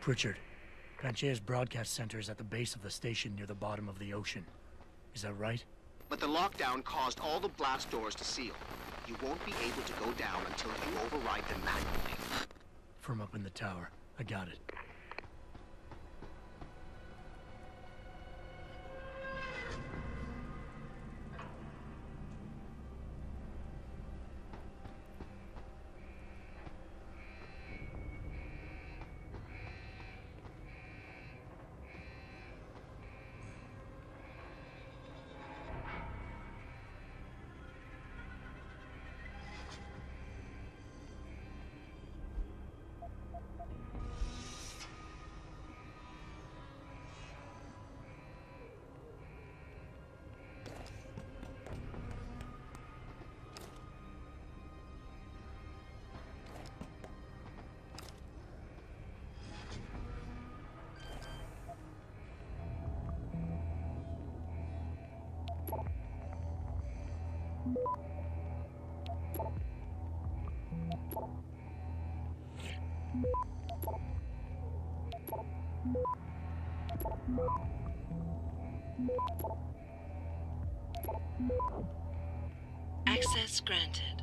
Pritchard, Panchea's broadcast center is at the base of the station near the bottom of the ocean. Is that right? But the lockdown caused all the blast doors to seal. You won't be able to go down until you override them manually. From up in the tower. I got it. Access granted.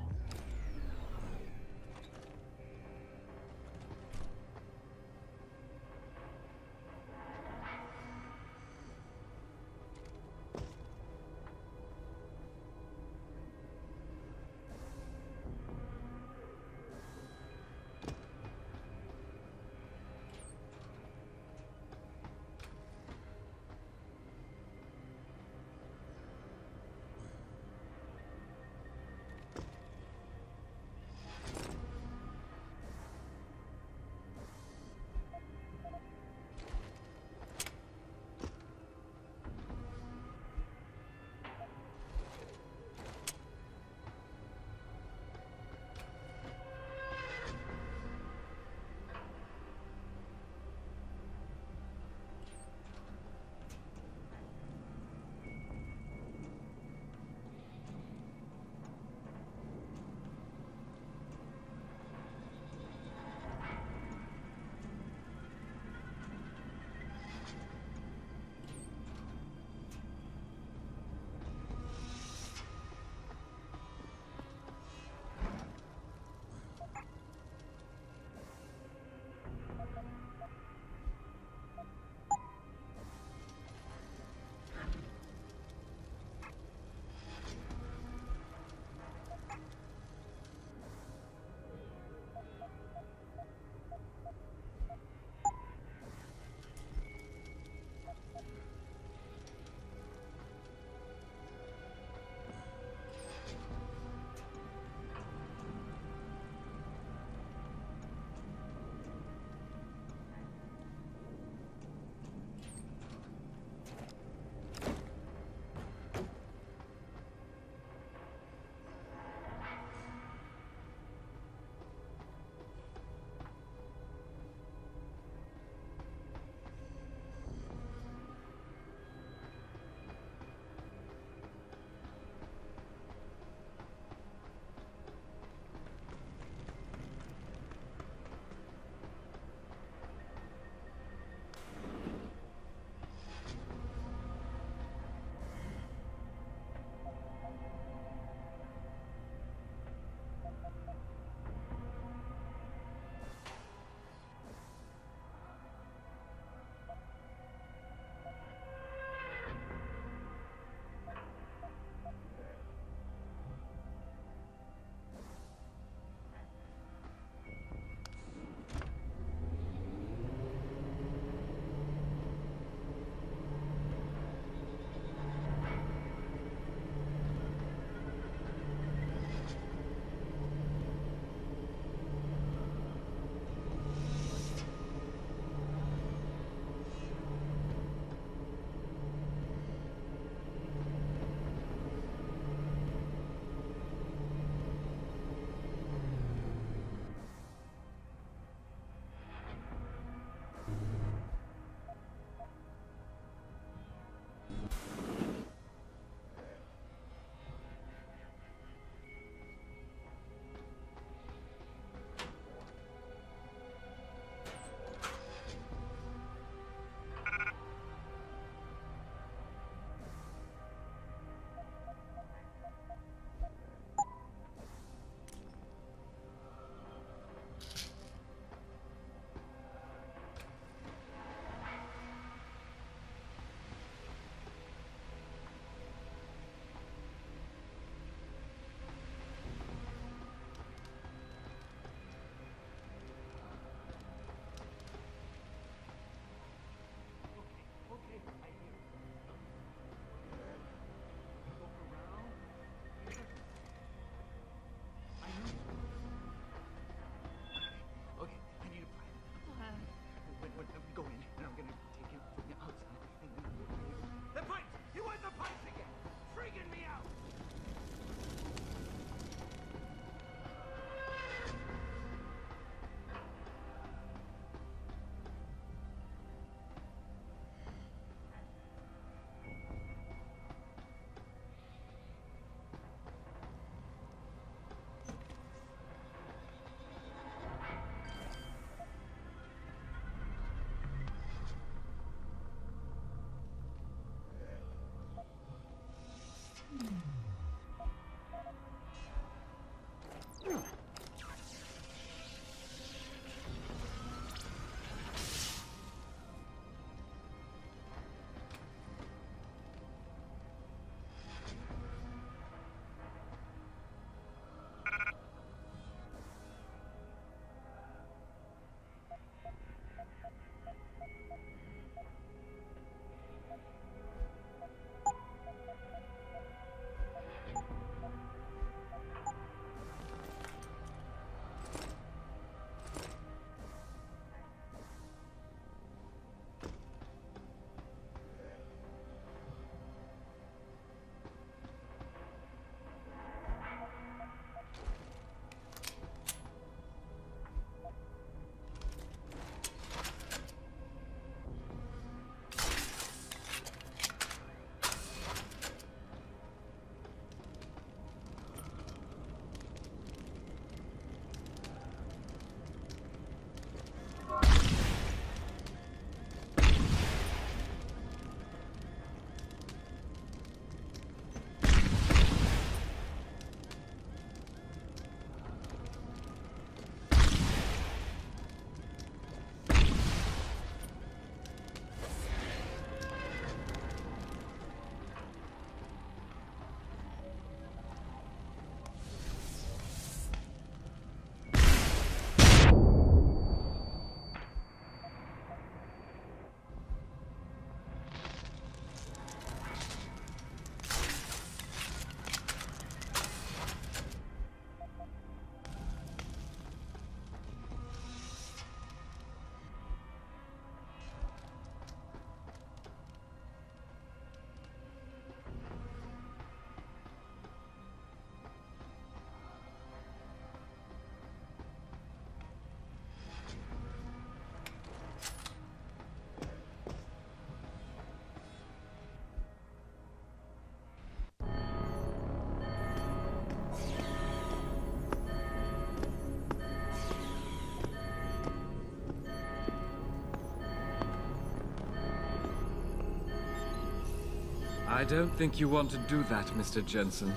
I don't think you want to do that, Mr. Jensen.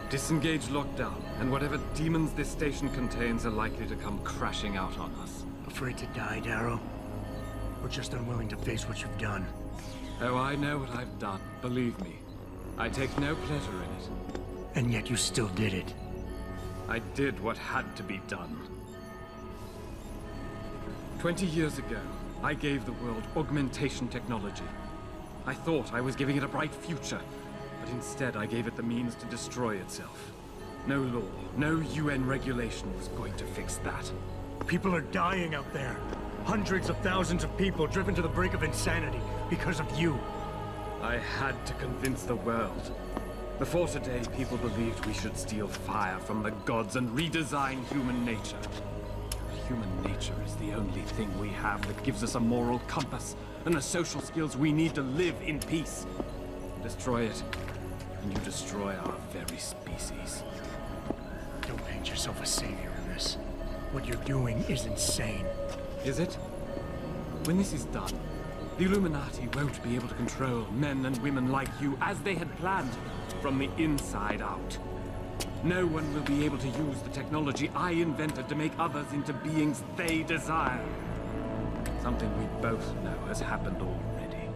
Disengage lockdown, and whatever demons this station contains are likely to come crashing out on us. Afraid to die, Darrow? Or just unwilling to face what you've done? Oh, I know what I've done, believe me. I take no pleasure in it. And yet you still did it. I did what had to be done. 20 years ago, I gave the world augmentation technology. I thought I was giving it a bright future, but instead I gave it the means to destroy itself. No law, no UN regulation was going to fix that. People are dying out there. Hundreds of thousands of people driven to the brink of insanity because of you. I had to convince the world. Before today, people believed we should steal fire from the gods and redesign human nature. Human nature is the only thing we have that gives us a moral compass and the social skills we need to live in peace. Destroy it, and you destroy our very species. Don't paint yourself a savior in this. What you're doing is insane. Is it? When this is done, the Illuminati won't be able to control men and women like you as they had planned, from the inside out. No one will be able to use the technology I invented to make others into beings they desire. Something we both know has happened already.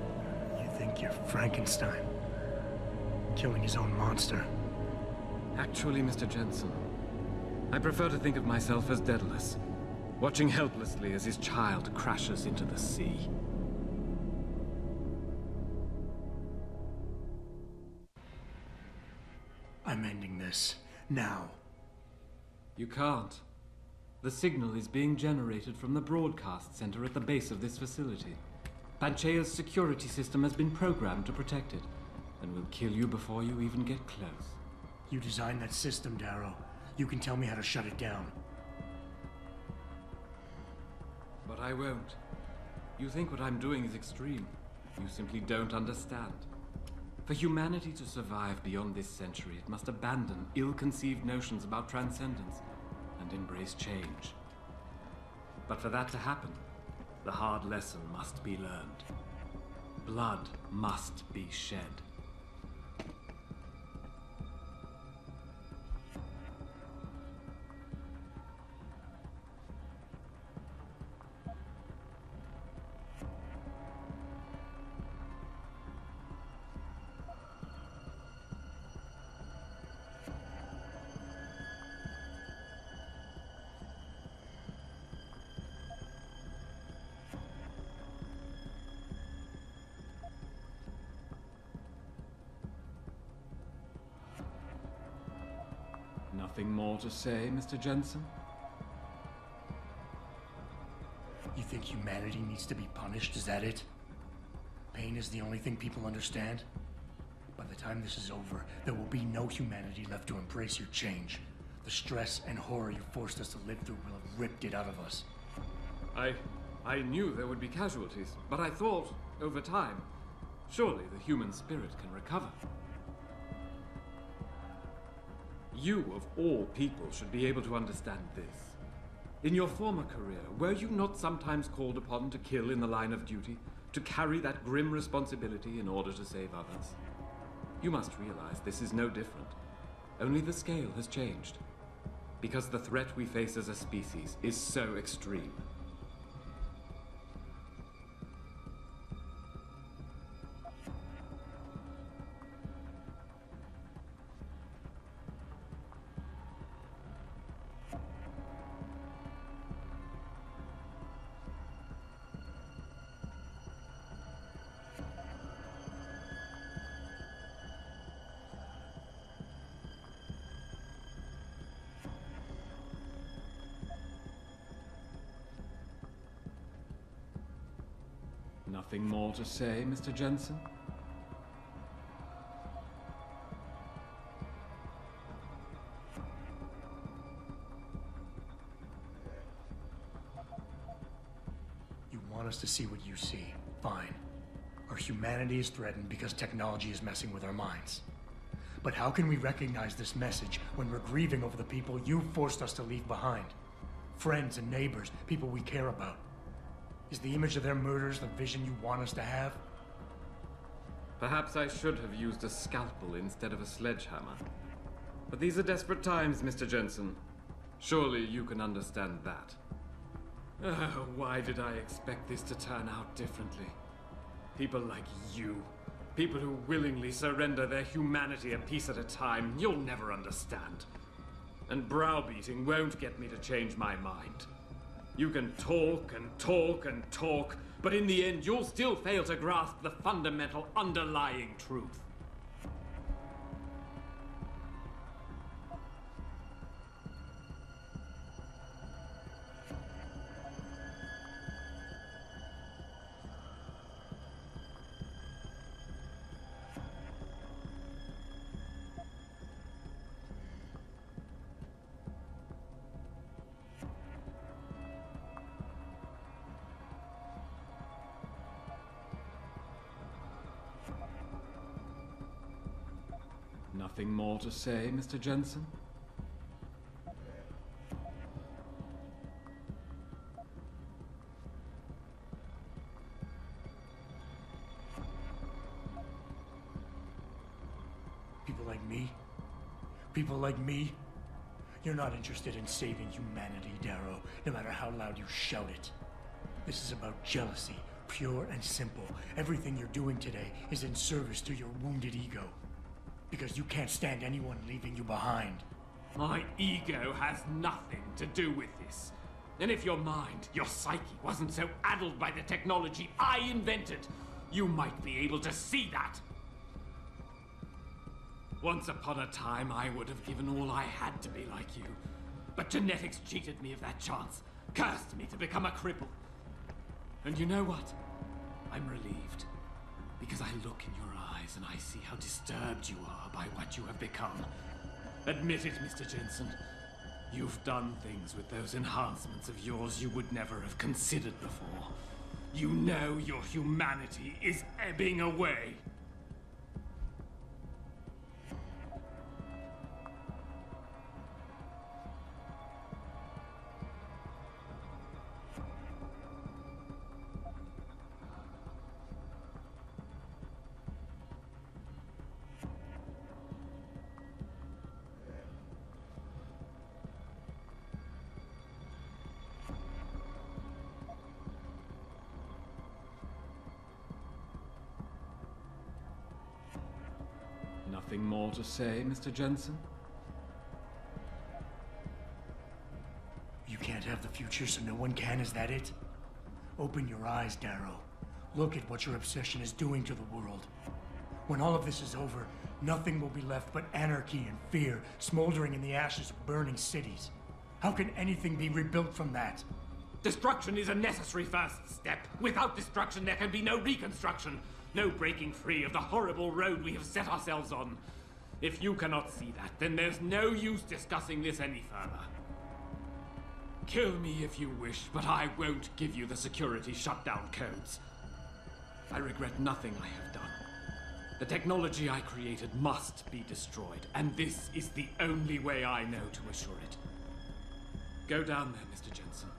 You think you're Frankenstein? Killing his own monster? Actually, Mr. Jensen, I prefer to think of myself as Daedalus, watching helplessly as his child crashes into the sea. I'm ending this. Now. You can't. The signal is being generated from the broadcast center at the base of this facility. Panchea's security system has been programmed to protect it, and will kill you before you even get close. You designed that system, Darrow. You can tell me how to shut it down. But I won't. You think what I'm doing is extreme. You simply don't understand. For humanity to survive beyond this century, it must abandon ill-conceived notions about transcendence and embrace change. But for that to happen, the hard lesson must be learned. Blood must be shed. Nothing more to say, Mr. Jensen? You think humanity needs to be punished, is that it? Pain is the only thing people understand? By the time this is over, there will be no humanity left to embrace your change. The stress and horror you forced us to live through will have ripped it out of us. I knew there would be casualties, but I thought, over time, surely the human spirit can recover. You, of all people, should be able to understand this. In your former career, were you not sometimes called upon to kill in the line of duty? To carry that grim responsibility in order to save others? You must realize this is no different. Only the scale has changed. Because the threat we face as a species is so extreme. Nothing more to say, Mr. Jensen? You want us to see what you see. Fine. Our humanity is threatened because technology is messing with our minds. But how can we recognize this message when we're grieving over the people you forced us to leave behind? Friends and neighbors, people we care about. Is the image of their murders the vision you want us to have? Perhaps I should have used a scalpel instead of a sledgehammer. But these are desperate times, Mr. Jensen. Surely you can understand that. Why did I expect this to turn out differently? People like you, people who willingly surrender their humanity a piece at a time, you'll never understand. And browbeating won't get me to change my mind. You can talk and talk and talk, but in the end you'll still fail to grasp the fundamental underlying truth. Nothing more to say, Mr. Jensen? People like me? People like me? You're not interested in saving humanity, Darrow, no matter how loud you shout it. This is about jealousy, pure and simple. Everything you're doing today is in service to your wounded ego. Because you can't stand anyone leaving you behind. My ego has nothing to do with this. And if your mind, your psyche, wasn't so addled by the technology I invented, you might be able to see that. Once upon a time, I would have given all I had to be like you. But genetics cheated me of that chance, cursed me to become a cripple. And you know what? I'm relieved. Because I look in your eyes and I see how disturbed you are by what you have become. Admit it, Mr. Jensen. You've done things with those enhancements of yours you would never have considered before. You know your humanity is ebbing away. Nothing more to say, Mr. Jensen? You can't have the future, so no one can, is that it? Open your eyes, Darrow. Look at what your obsession is doing to the world. When all of this is over, nothing will be left but anarchy and fear, smoldering in the ashes of burning cities. How can anything be rebuilt from that? Destruction is a necessary first step. Without destruction, there can be no reconstruction. No breaking free of the horrible road we have set ourselves on. If you cannot see that, then there's no use discussing this any further. Kill me if you wish, but I won't give you the security shutdown codes. I regret nothing I have done. The technology I created must be destroyed, and this is the only way I know to assure it. Go down there, Mr. Jensen.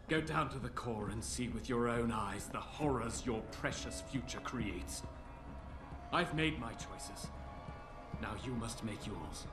Go down to the core and see with your own eyes the horrors your precious future creates. I've made my choices. Now you must make yours.